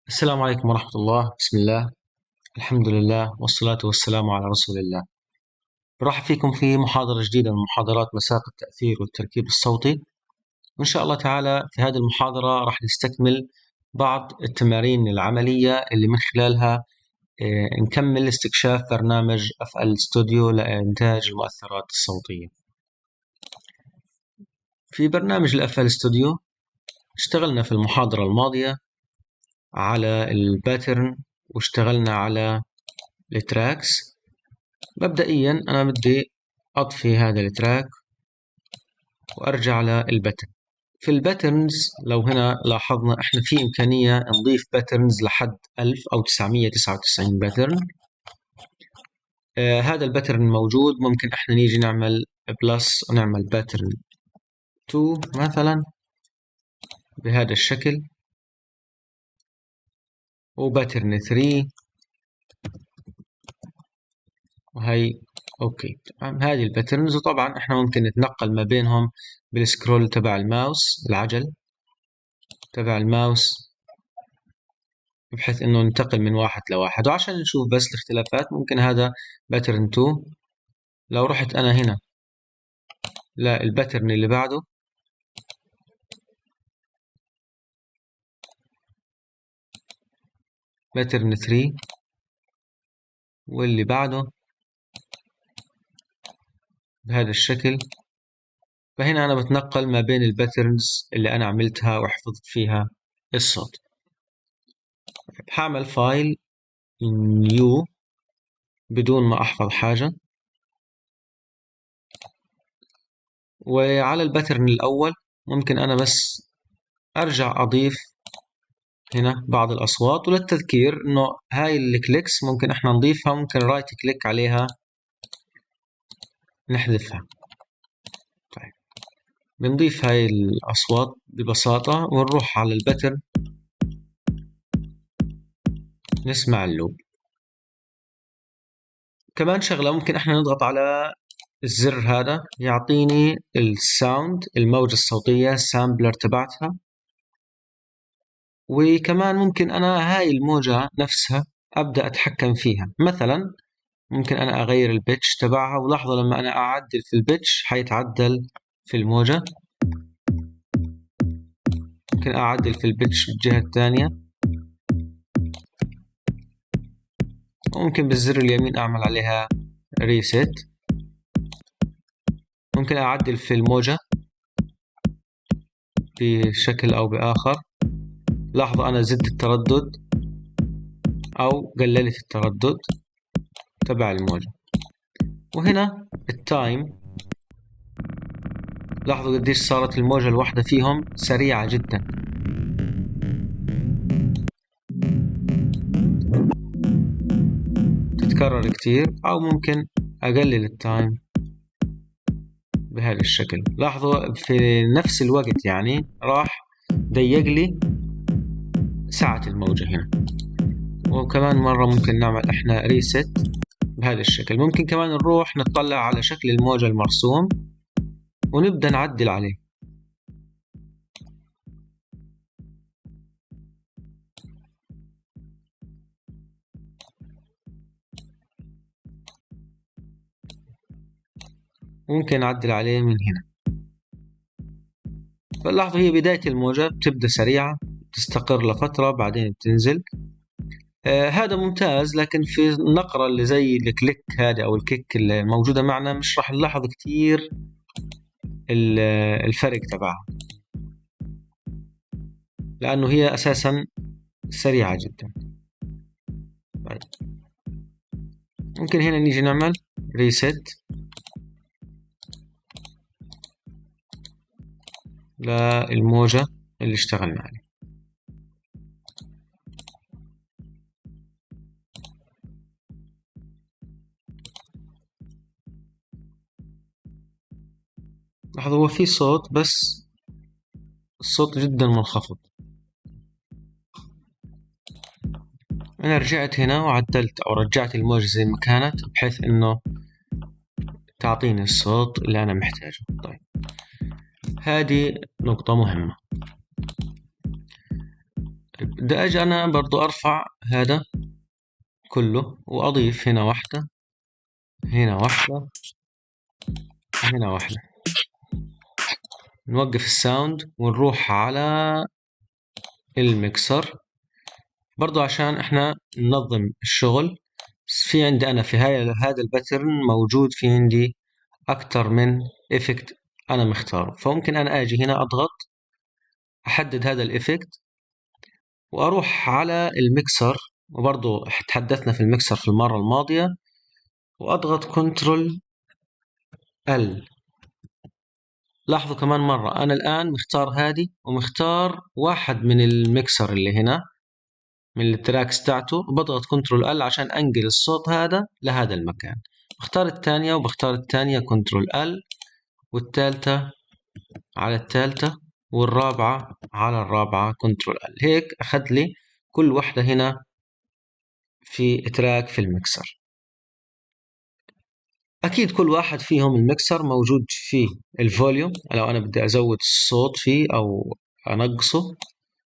السلام عليكم ورحمة الله. بسم الله، الحمد لله، والصلاة والسلام على رسول الله. برحب فيكم في محاضرة جديدة من محاضرات مساق التأثير والتركيب الصوتي. وإن شاء الله تعالى في هذه المحاضرة راح نستكمل بعض التمارين العملية اللي من خلالها نكمل استكشاف برنامج FL Studio لإنتاج المؤثرات الصوتية. في برنامج FL Studio اشتغلنا في المحاضرة الماضية على الباترن واشتغلنا على التراكس. مبدئيا أنا بدي أطفي هذا التراك وأرجع للباترن. في الباترنز لو هنا لاحظنا إحنا في إمكانية نضيف باترنز لحد 1000 أو 999 باترن. هذا الباترن موجود، ممكن إحنا نيجي نعمل بلس ونعمل باترن 2 مثلا بهذا الشكل، وباترن 3 وهي اوكي. تمام، هذه الباترنز. وطبعا احنا ممكن نتنقل ما بينهم بالسكرول تبع الماوس، العجل تبع الماوس، بحيث انه ننتقل من واحد لواحد. وعشان نشوف بس الاختلافات ممكن هذا باترن 2، لو رحت انا هنا للباترن اللي بعده باترن 3 واللي بعده بهذا الشكل، فهنا انا بتنقل ما بين الباترنز اللي انا عملتها وحفظت فيها الصوت. حعمل فايل نيو بدون ما احفظ حاجة، وعلى الباترن الأول ممكن أنا بس أرجع أضيف هنا بعض الأصوات. وللتذكير إنه هاي الكليكس ممكن إحنا نضيفها، ممكن رايت كليك عليها نحذفها. طيب، بنضيف هاي الأصوات ببساطة ونروح على الباترن نسمع اللوب. كمان شغلة، ممكن إحنا نضغط على الزر هذا يعطيني الساوند، الموجة الصوتية، السامبلر تبعتها. وكمان ممكن أنا هاي الموجة نفسها أبدأ أتحكم فيها. مثلا ممكن أنا أغير البيتش تبعها، ولاحظوا لما أنا أعدل في البيتش حيتعدل في الموجة. ممكن أعدل في البيتش بالجهة الثانية، وممكن بالزر اليمين أعمل عليها ريسيت. ممكن أعدل في الموجة بشكل أو بآخر. لاحظوا أنا زدت التردد أو قللت التردد تبع الموجة. وهنا التايم، لاحظوا قديش صارت الموجة الواحدة فيهم سريعة جدا. تتكرر كتير، أو ممكن أقلل التايم بهذا الشكل. لاحظوا في نفس الوقت يعني راح ضيق لي سعة الموجة هنا. وكمان مرة ممكن نعمل احنا ريست بهذا الشكل. ممكن كمان نروح نطلع على شكل الموجة المرسوم ونبدأ نعدل عليه. ممكن نعدل عليه من هنا. فلاحظوا هي بداية الموجة بتبدأ سريعة، تستقر لفترة بعدين بتنزل. هذا ممتاز، لكن في النقرة اللي زي الكليك هذه أو الكيك اللي موجودة معنا مش راح نلاحظ كتير الفرق تبعها، لأنه هي أساسا سريعة جدا. طيب، ممكن هنا نيجي نعمل ريست للموجة اللي اشتغلنا عليه. لاحظوا هو في صوت بس الصوت جدا منخفض. أنا رجعت هنا وعدلت أو رجعت الموجة زي ما كانت بحيث إنه تعطيني الصوت اللي أنا محتاجه. طيب، هذه نقطة مهمة. بدي أجي أنا برضو أرفع هذا كله وأضيف هنا واحدة، هنا واحدة، هنا واحدة. نوقف الساوند ونروح على الميكسر برضو عشان احنا ننظم الشغل. في عندي أنا في هذا الباترن موجود في عندي أكتر من إفكت أنا مختاره، فممكن أنا أجي هنا أضغط أحدد هذا الإفكت وأروح على الميكسر، وبرضو تحدثنا في الميكسر في المرة الماضية، وأضغط كنترول ال. لاحظوا كمان مرة أنا الآن مختار هذه ومختار واحد من الميكسر اللي هنا من التراكس تاعته، بضغط كنترول ال عشان أنقل الصوت هذا لهذا المكان. بختار الثانية وبختار الثانية كنترول ال، والثالثة على الثالثة، والرابعة على الرابعة كنترول ال. هيك أخذ لي كل واحدة هنا في تراك في الميكسر. أكيد كل واحد فيهم الميكسر موجود فيه الفوليوم، لو أنا بدي أزود الصوت فيه أو أنقصه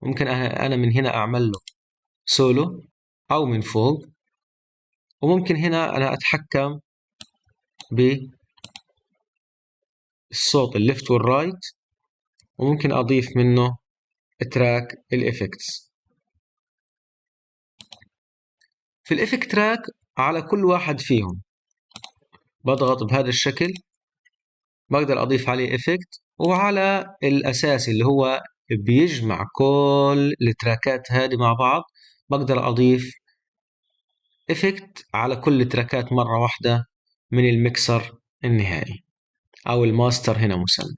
ممكن أنا من هنا أعمل له سولو أو من فوق، وممكن هنا أنا أتحكم بالصوت الليفت والرايت، وممكن أضيف منه تراك الإفكتس. في الإفكت تراك على كل واحد فيهم بضغط بهذا الشكل، بقدر أضيف عليه إفكت، وعلى الأساسي اللي هو بيجمع كل التراكات هذه مع بعض بقدر أضيف إفكت على كل تراكات مرة واحدة من الميكسر النهائي أو الماستر هنا مسمى.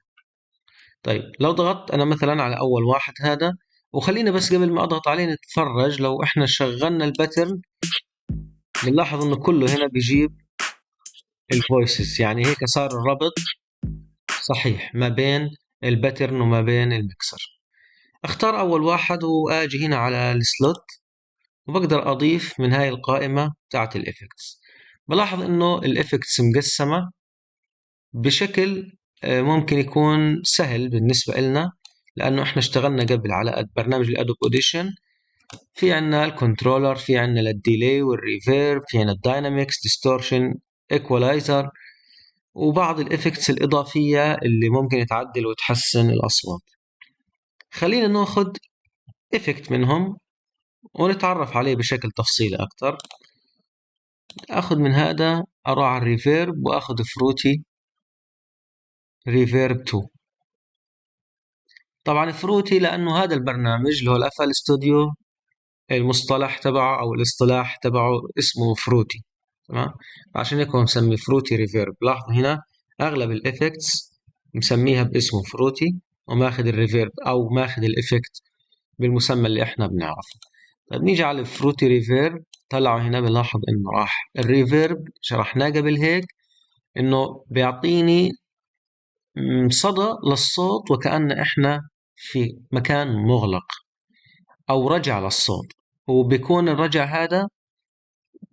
طيب لو ضغطت أنا مثلا على أول واحد هذا، وخلينا بس قبل ما أضغط عليه نتفرج، لو إحنا شغلنا الباترن بنلاحظ إنه كله هنا بيجيب الفويسز، يعني هيك صار الربط صحيح ما بين الباترن وما بين الميكسر. اختار أول واحد وآجي هنا على السلوت، وبقدر أضيف من هاي القائمة تاعت الإفكتس. بلاحظ إنه الإفكتس مقسمة بشكل ممكن يكون سهل بالنسبة لنا، لأنه إحنا اشتغلنا قبل على برنامج الأدوب أوديشن. في عنا الكنترولر، في عنا الديلي والريفيرب، في عنا الداينامكس، ديستورشن، إيكولايزر، وبعض الإفكتس الإضافية اللي ممكن تعدل وتحسن الأصوات. خلينا ناخد إفكت منهم ونتعرف عليه بشكل تفصيلي أكتر. أخذ من هذا أروح على الريفيرب وأخذ فروتي ريفيرب 2. طبعا فروتي لأنه هذا البرنامج اللي هو الأفل ستوديو المصطلح تبعه أو الاصطلاح تبعه اسمه فروتي، تمام؟ عشان هيك هو مسمي فروتي ريفيرب. لاحظوا هنا أغلب الإفكتس مسميها باسمه فروتي، وماخذ الريفيرب أو ماخذ الإفكت بالمسمى اللي إحنا بنعرفه. طيب نيجي على الفروتي ريفيرب، طلعوا هنا بنلاحظ إنه راح الريفيرب شرحناه قبل هيك إنه بيعطيني صدى للصوت وكأن إحنا في مكان مغلق، أو رجع للصوت، وبيكون الرجع هذا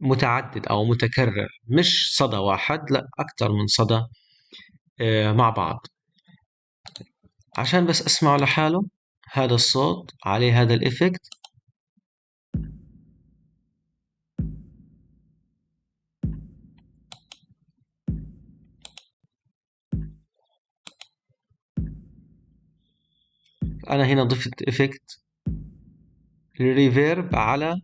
متعدد أو متكرر، مش صدى واحد، لا أكتر من صدى مع بعض. عشان بس أسمعه لحاله هذا الصوت عليه هذا الإفكت. أنا هنا ضفت إفكت الريفيرب على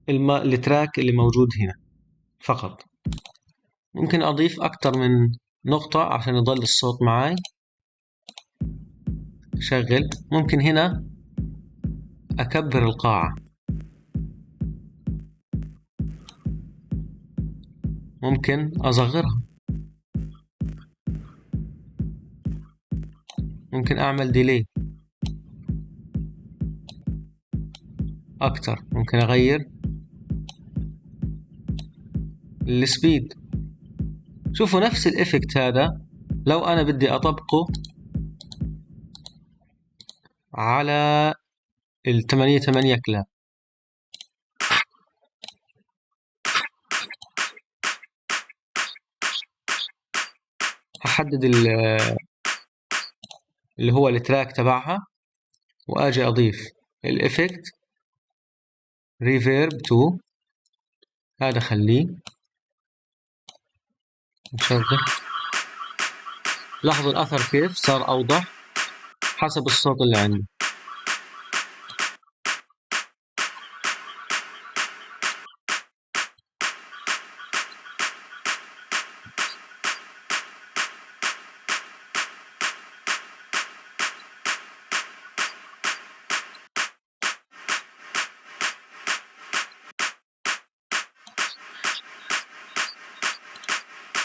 التراك اللي موجود هنا فقط. ممكن أضيف أكتر من نقطة عشان يضل الصوت معاي شغل. ممكن هنا أكبر القاعة، ممكن أصغرها، ممكن أعمل ديلي أكتر، ممكن أغير السبيد. شوفوا نفس الإفكت هذا لو أنا بدي أطبقه على 8 كلاب، أحدد اللي هو التراك تبعها وأجي أضيف الإفكت ريفيرب 2 هذا خليه نشغل. لاحظوا الأثر كيف صار أوضح حسب الصوت اللي عندي.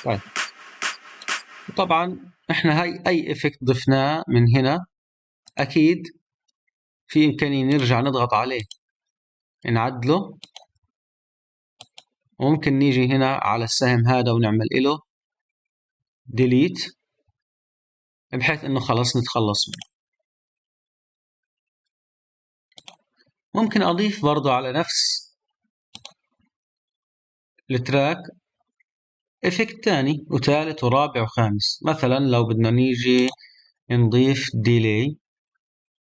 طيب طبعا احنا هاي اي افكت ضفناه من هنا اكيد في امكانية نرجع نضغط عليه نعدله، وممكن نيجي هنا على السهم هذا ونعمل له ديليت بحيث انه خلص نتخلص منه. ممكن اضيف برضو على نفس التراك افكت تاني وثالث ورابع وخامس. مثلا لو بدنا نيجي نضيف ديلي،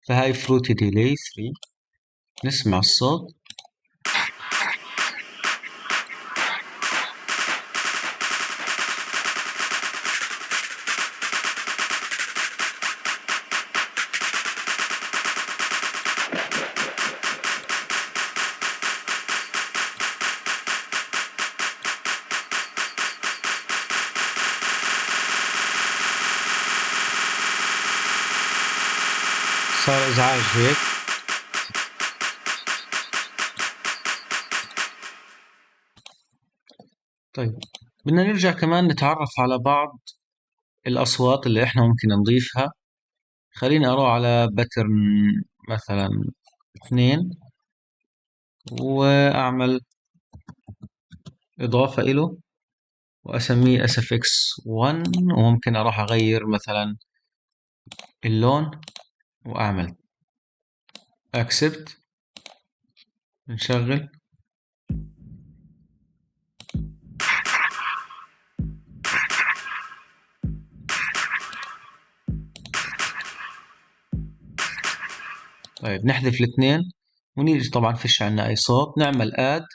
فهاي فروتي ديلي 3 نسمع الصوت. صار ازعاج هيك. طيب بدنا نرجع كمان نتعرف على بعض الأصوات اللي إحنا ممكن نضيفها. خليني أروح على باترن مثلا 2 وأعمل إضافة إله وأسميه SFX 1، وممكن أروح أغير مثلا اللون وأعمل Accept نشغل. طيب نحذف الاثنين ونيجي، طبعا فيش عنا أي صوت، نعمل Add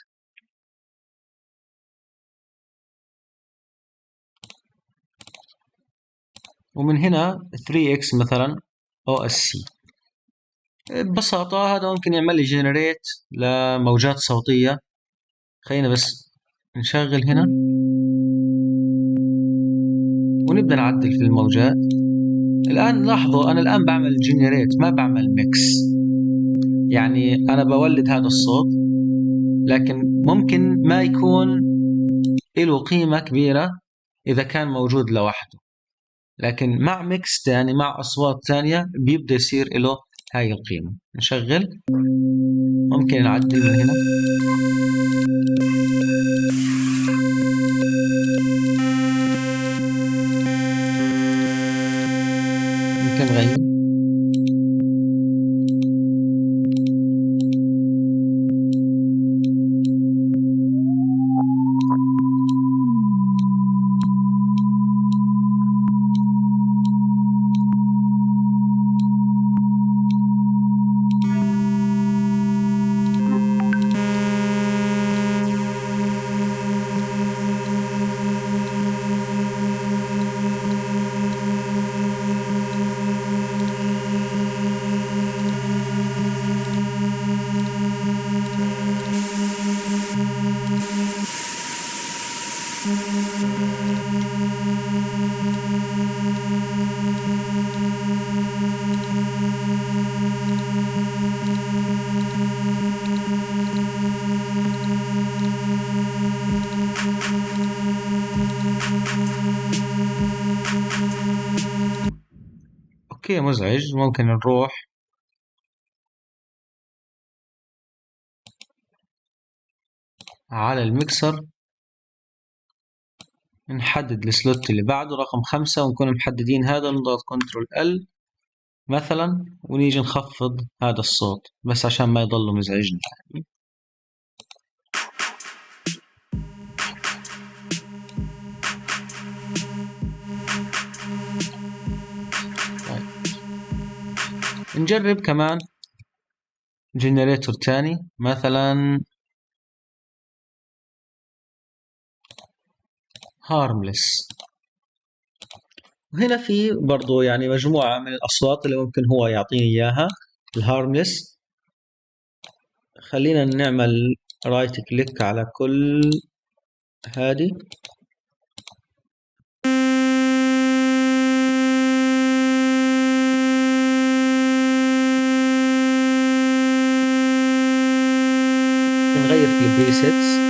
ومن هنا 3x مثلا OSC. ببساطة هذا ممكن يعمل لي جنريت لموجات صوتية. خلينا بس نشغل هنا ونبدأ نعدل في الموجات. الآن لاحظوا أنا الآن بعمل جنريت ما بعمل ميكس، يعني أنا بولد هذا الصوت لكن ممكن ما يكون له قيمة كبيرة إذا كان موجود لوحده، لكن مع ميكس تاني مع أصوات تانية بيبدأ يصير له هاي القيمة. نشغل ممكن نعدل من هنا. ممكن نغير. اوكي مزعج. ممكن نروح على الميكسر نحدد السلوت اللي بعده رقم 5 ونكون محددين هذا، نضغط كنترول ال مثلا ونيجي نخفض هذا الصوت بس عشان ما يضل مزعجنا. طيب. نجرب كمان جنريتور تاني مثلا harmless. وهنا في برضو يعني مجموعة من الأصوات اللي ممكن هو يعطيني إياها الهارملس. خلينا نعمل رايت كليك على كل هذه. نغير في البريسيتس.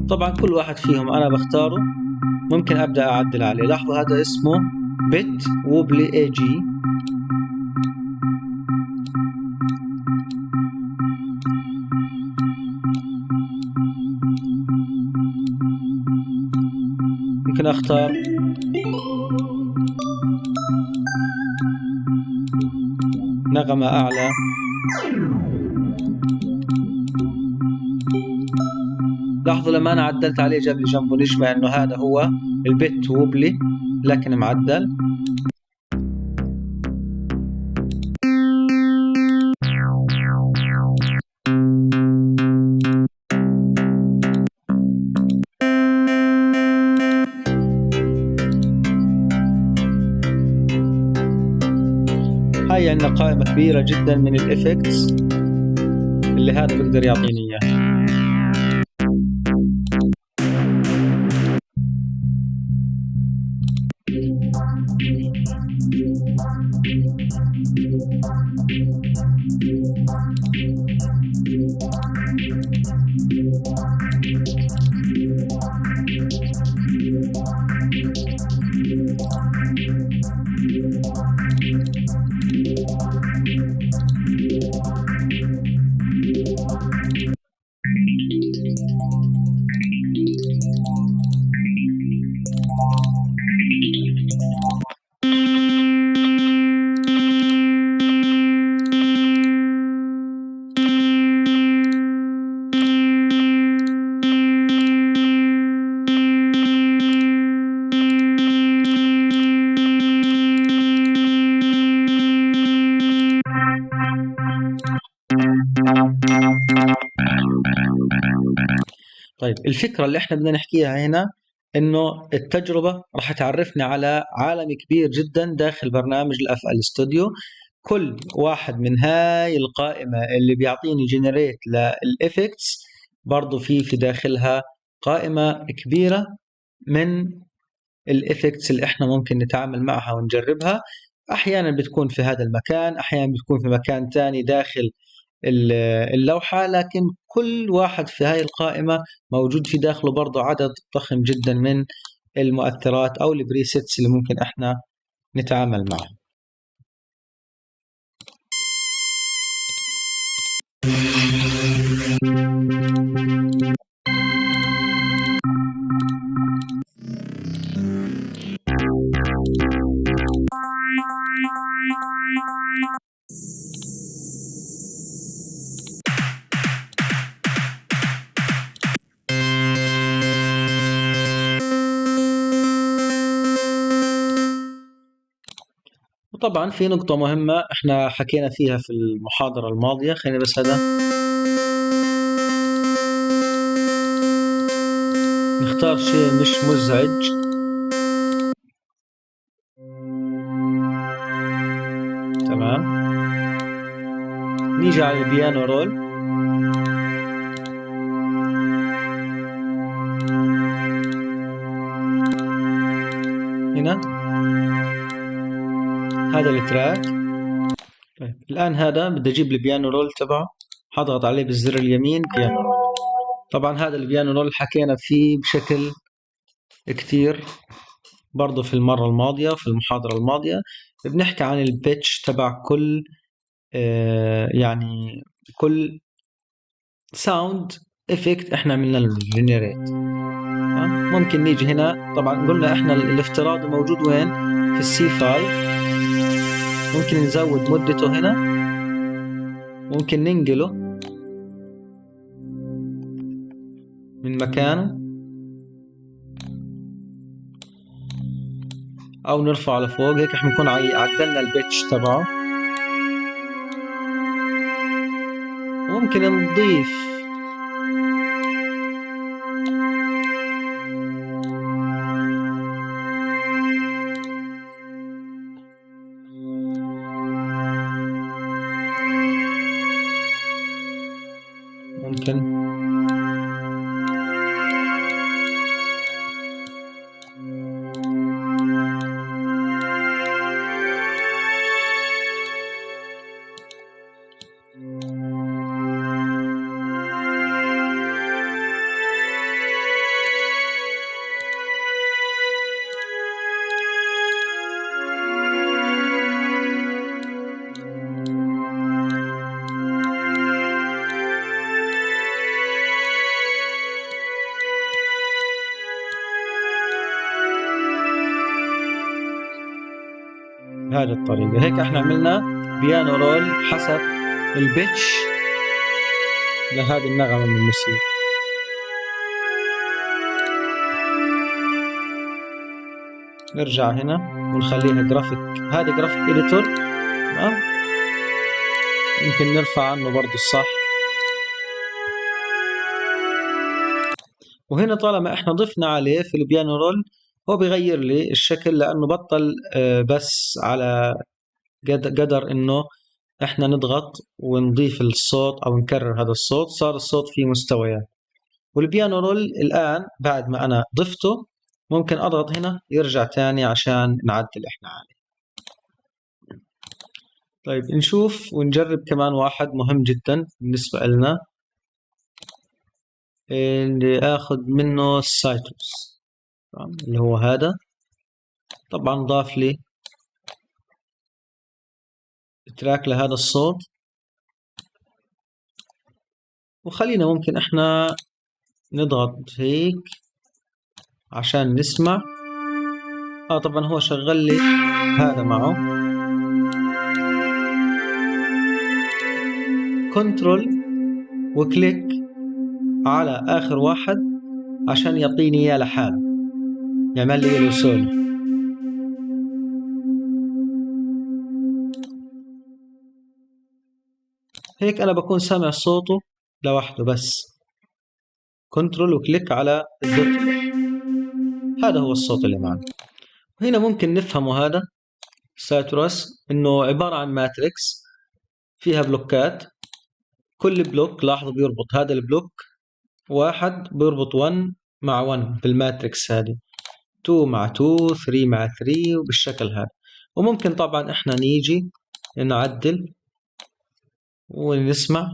طبعا كل واحد فيهم أنا بختاره ممكن أبدأ أعدل عليه. لاحظوا هذا اسمه بت ووبلي اي جي. ممكن أختار نغمة أعلى. لاحظوا لما أنا عدلت عليه جاب لي جنبه نجمة إنه هذا هو البت ووبلي لكن معدل. هاي عندنا قائمة كبيرة جدا من الإفكتس اللي هذا بيقدر يعطيني إياه. طيب الفكرة اللي احنا بدنا نحكيها هنا انه التجربة راح تعرفنا على عالم كبير جدا داخل برنامج الاف ال ستوديو. كل واحد من هاي القائمة اللي بيعطيني جنريت للإفكتس برضو في داخلها قائمة كبيرة من الإفكتس اللي احنا ممكن نتعامل معها ونجربها. احيانا بتكون في هذا المكان، احيانا بتكون في مكان تاني داخل اللوحة، لكن كل واحد في هاي القائمة موجود في داخله برضو عدد ضخم جدا من المؤثرات أو البريسيتس اللي ممكن احنا نتعامل معها. وطبعا في نقطة مهمة احنا حكينا فيها في المحاضرة الماضية، خلينا بس هذا نختار شيء مش مزعج. تمام، نيجي على البيانو رول. هنا هذا التراك. طيب الآن هذا بدي أجيب البيانو رول تبعه، حضغط عليه بالزر اليمين بيانو رول. طبعا هذا البيانو رول حكينا فيه بشكل كتير برضو في المرة الماضية في المحاضرة الماضية. بنحكي عن البيتش تبع كل يعني كل ساوند افكت احنا عملنا له جنريت. ممكن نيجي هنا، طبعا قلنا احنا الافتراضي موجود وين؟ في السي 5. ممكن نزود مدته هنا، ممكن ننقله من مكانه او نرفعه لفوق. هيك احنا بنكون عدلنا البيتش تبعه. ممكن نضيف ممكن بهذه الطريقة. هيك احنا عملنا بيانو رول حسب البيتش لهذه النغمة من الموسيقى. نرجع هنا ونخليها جرافيك. هذا جرافيك اديتور، تمام. يمكن نرفع عنه برضو الصح. وهنا طالما احنا ضفنا عليه في البيانو رول هو بيغير لي الشكل، لانه بطل بس على قدر انه احنا نضغط ونضيف الصوت او نكرر هذا الصوت، صار الصوت فيه مستويات. والبيانو رول الان بعد ما انا ضفته ممكن اضغط هنا يرجع تاني عشان نعدل احنا عليه. طيب نشوف ونجرب كمان واحد مهم جدا بالنسبة لنا، اللي اخذ منه السايتوس، اللي هو هذا. طبعا ضاف لي تراك لهذا الصوت، وخلينا ممكن احنا نضغط هيك عشان نسمع. طبعا هو شغل لي هذا معه. كنترول وكليك على اخر واحد عشان يعطيني اياه لحاله، يعمل لي له سولو. هيك انا بكون سامع صوته لوحده بس. كنترول وكليك على الدوت، هذا هو الصوت اللي معنا. هنا ممكن نفهمه هذا ساتورس انه عبارة عن ماتريكس فيها بلوكات. كل بلوك لاحظوا بيربط هذا البلوك واحد بيربط 1 مع 1 بالماتريكس هذه، 2 مع 2، 3 مع 3، وبالشكل هذا. وممكن طبعا احنا نيجي نعدل ونسمع.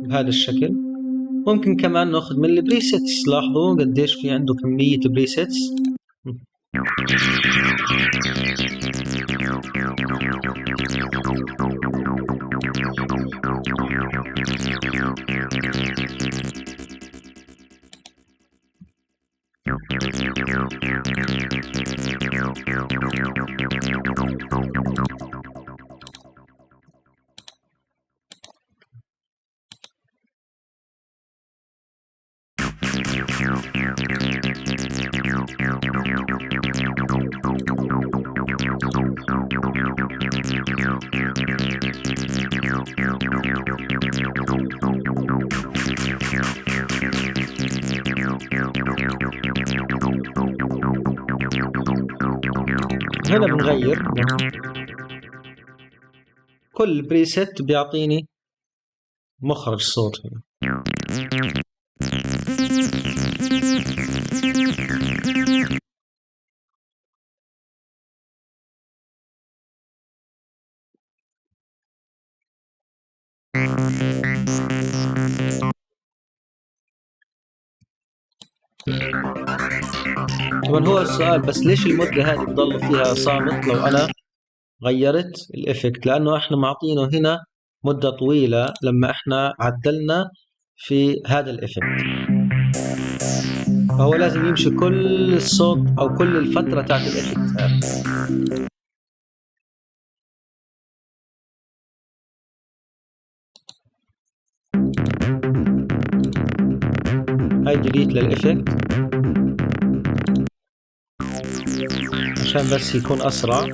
بهذا الشكل. ممكن كمان ناخذ من البريسيتس. لاحظوا قديش في عنده كمية بريسيتس. هنا بنغير كل بريسيت بيعطيني مخرج صوت هنا. طبعا هو السؤال بس ليش المدة هذه تضل فيها صامت لو أنا غيرت الإفكت؟ لأنه إحنا معطينه هنا مدة طويلة لما إحنا عدلنا في هذا الإفكت، فهو لازم يمشي كل الصوت أو كل الفترة تاعت الإفكت هذا. هاي ديليت للإفكت عشان بس يكون أسرع.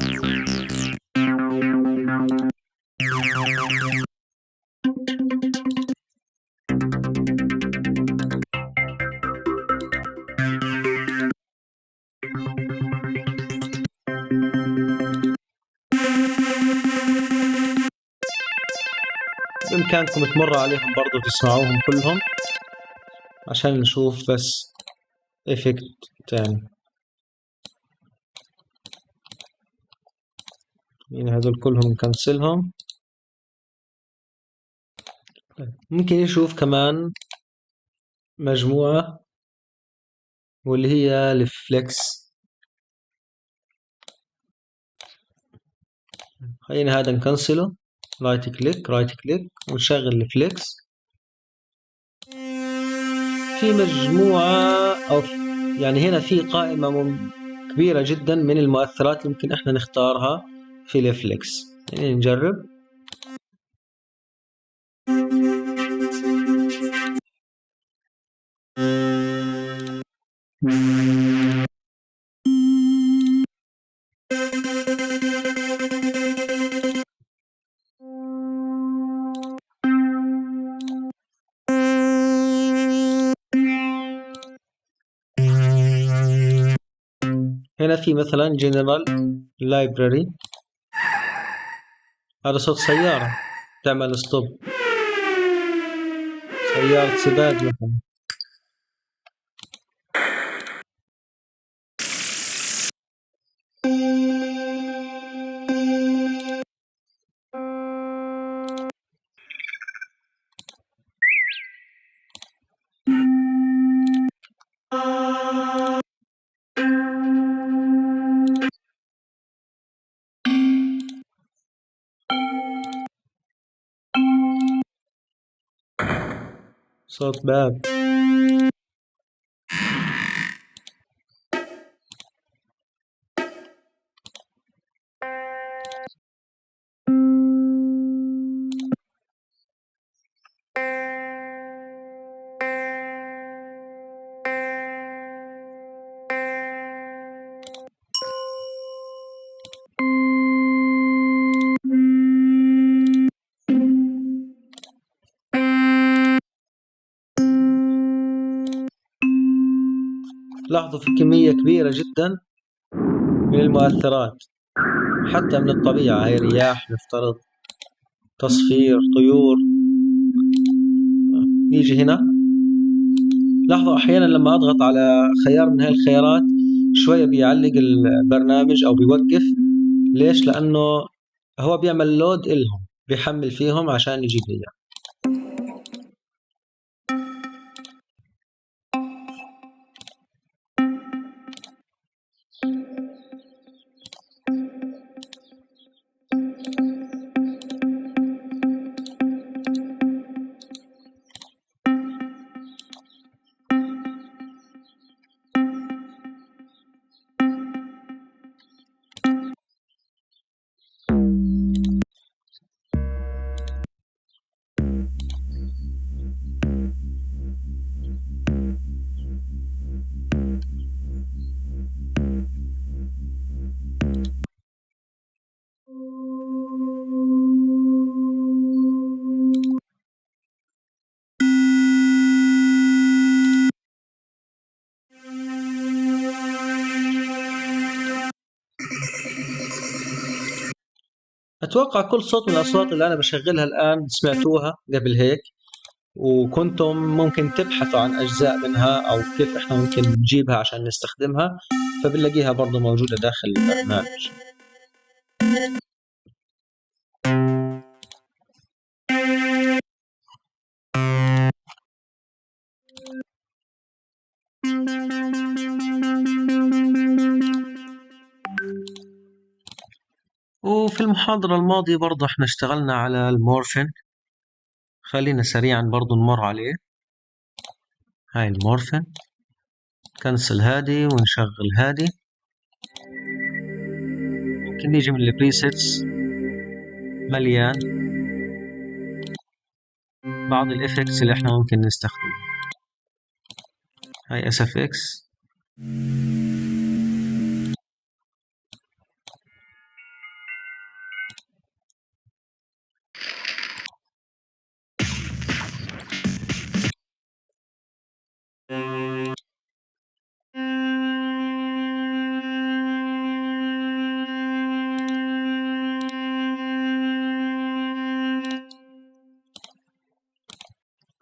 بإمكانكم تمروا عليهم برضو تسمعوهم كلهم عشان نشوف بس إفكت تاني. يعني هذول كلهم نكنسلهم. ممكن نشوف كمان مجموعة واللي هي الفليكس. خلينا هذا نكنسله، رايت كليك ونشغل الفليكس. في مجموعة أو يعني هنا في قائمة كبيرة جدا من المؤثرات يمكن احنا نختارها في الفليكس. يعني نجرب. هنا في مثلا جنرال لايبراري، هذا صوت سيارة تعمل ستوب، سيارة سباق مثلا. صوت باب. لاحظوا في كمية كبيرة جدا من المؤثرات حتى من الطبيعة، هي رياح نفترض، تصفير، طيور. نيجي هنا لاحظوا أحيانا لما أضغط على خيار من هاي الخيارات شوية بيعلق البرنامج أو بيوقف. ليش؟ لأنه هو بيعمل لود إلهم، بيحمل فيهم عشان يجيب لي إياه. أتوقع كل صوت من الأصوات اللي أنا بشغلها الآن سمعتوها قبل هيك، وكنتم ممكن تبحثوا عن أجزاء منها أو كيف إحنا ممكن نجيبها عشان نستخدمها، فبنلاقيها برضو موجودة داخل البرنامج. وفي المحاضرة الماضية برضو احنا اشتغلنا على المورفين، خلينا سريعا برضو نمر عليه. هاي المورفين، كنسل هادي ونشغل هادي. ممكن نيجي من البريسيتس، مليان بعض الافكتس اللي احنا ممكن نستخدمها. هاي اس اف اكس،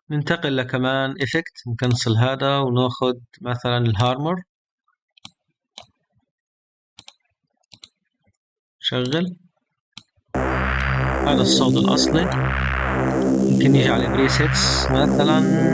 ننتقل لكمان افكت، نكنسل هذا وناخد مثلا الهارمر، شغل. هذا الصوت الأصلي. ممكن نيجي على بريسيتس مثلا،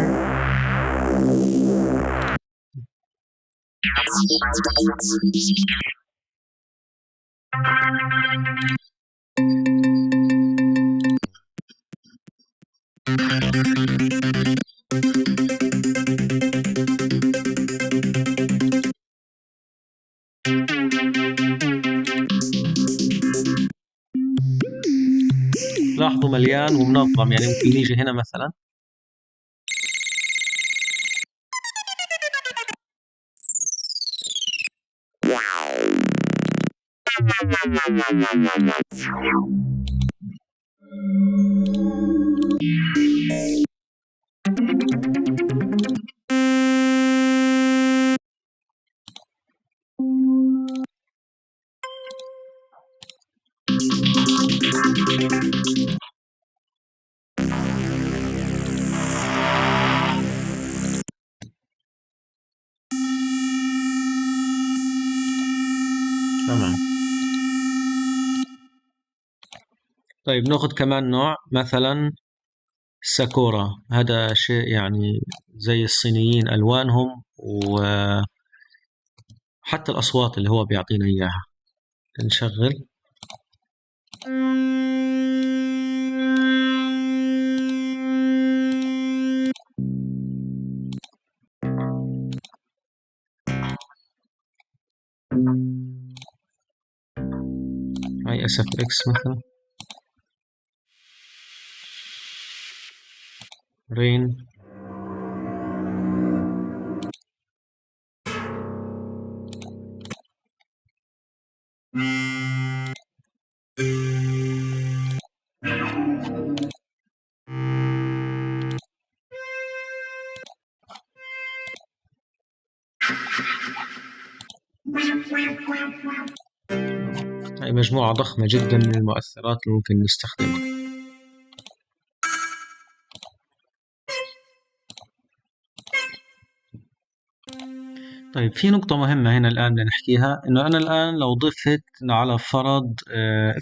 لاحظوا مليان ومنظم. يعني ممكن نيجي هنا مثلا، تمام. طيب ناخد كمان نوع مثلا ساكورا. هذا شيء يعني زي الصينيين ألوانهم، وحتى الأصوات اللي هو بيعطينا إياها. نشغل. هاي اس اف اكس مثلا، رين. هاي مجموعة ضخمة جدا من المؤثرات اللي ممكن نستخدمها. طيب في نقطة مهمة هنا الآن بدنا نحكيها، إنه أنا الآن لو ضفت على فرض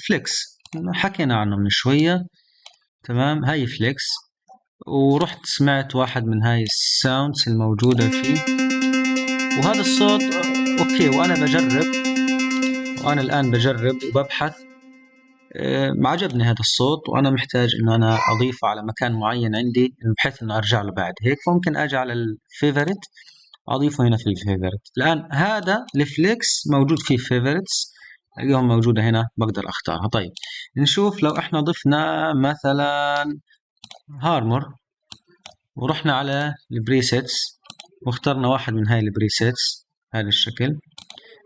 فليكس، حكينا عنه من شوية، تمام. هاي فليكس، ورحت سمعت واحد من هاي الساوندز الموجودة فيه، وهذا الصوت أوكي، وأنا الآن بجرب وببحث. عجبني هذا الصوت، وأنا محتاج إنه أنا أضيفه على مكان معين عندي بحيث إنه أرجع له بعد هيك. فممكن أجي على الفيفوريت، أضيفه هنا في الفيفوريت. الآن هذا الفليكس موجود فيه فيفوريتس، ألاقيهم موجودة هنا، بقدر أختارها. طيب نشوف لو إحنا ضفنا مثلا هارمر، ورحنا على البريسيتس واخترنا واحد من هاي البريسيتس هذا الشكل.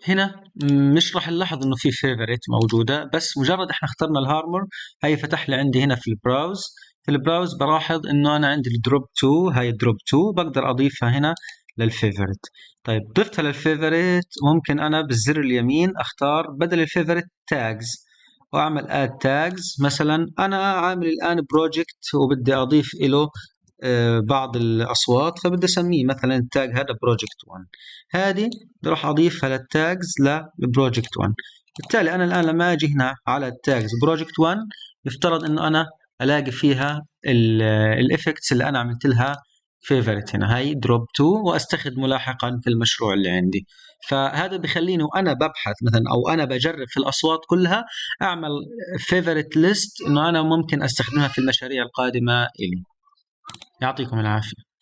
هنا مش راح نلاحظ انه في فيفوريت موجودة، بس مجرد احنا اخترنا الهارمر، هاي فتح لي عندي هنا في البراوز. في البراوز بلاحظ انه انا عندي الدروب 2، هاي الدروب 2 بقدر اضيفها هنا للفيفوريت. طيب ضفتها للفيفوريت، ممكن انا بالزر اليمين اختار بدل الفيفوريت تاجز، واعمل اد تاجز. مثلا انا عامل الان بروجكت وبدي اضيف له بعض الأصوات، فبدي أسميه مثلا التاج هذا بروجكت 1. هذه بدي أروح أضيفها للتاجز لبروجكت 1. بالتالي أنا الآن لما أجي هنا على التاجز بروجكت 1 يفترض إنه أنا ألاقي فيها الإفكتس اللي أنا عملت لها فيفورت هنا، هاي دروب 2، وأستخدمه لاحقا في المشروع اللي عندي. فهذا بخليني وأنا ببحث مثلا أو أنا بجرب في الأصوات كلها أعمل فيفورت ليست إنه أنا ممكن أستخدمها في المشاريع القادمة إلي. يعطيكم العافية.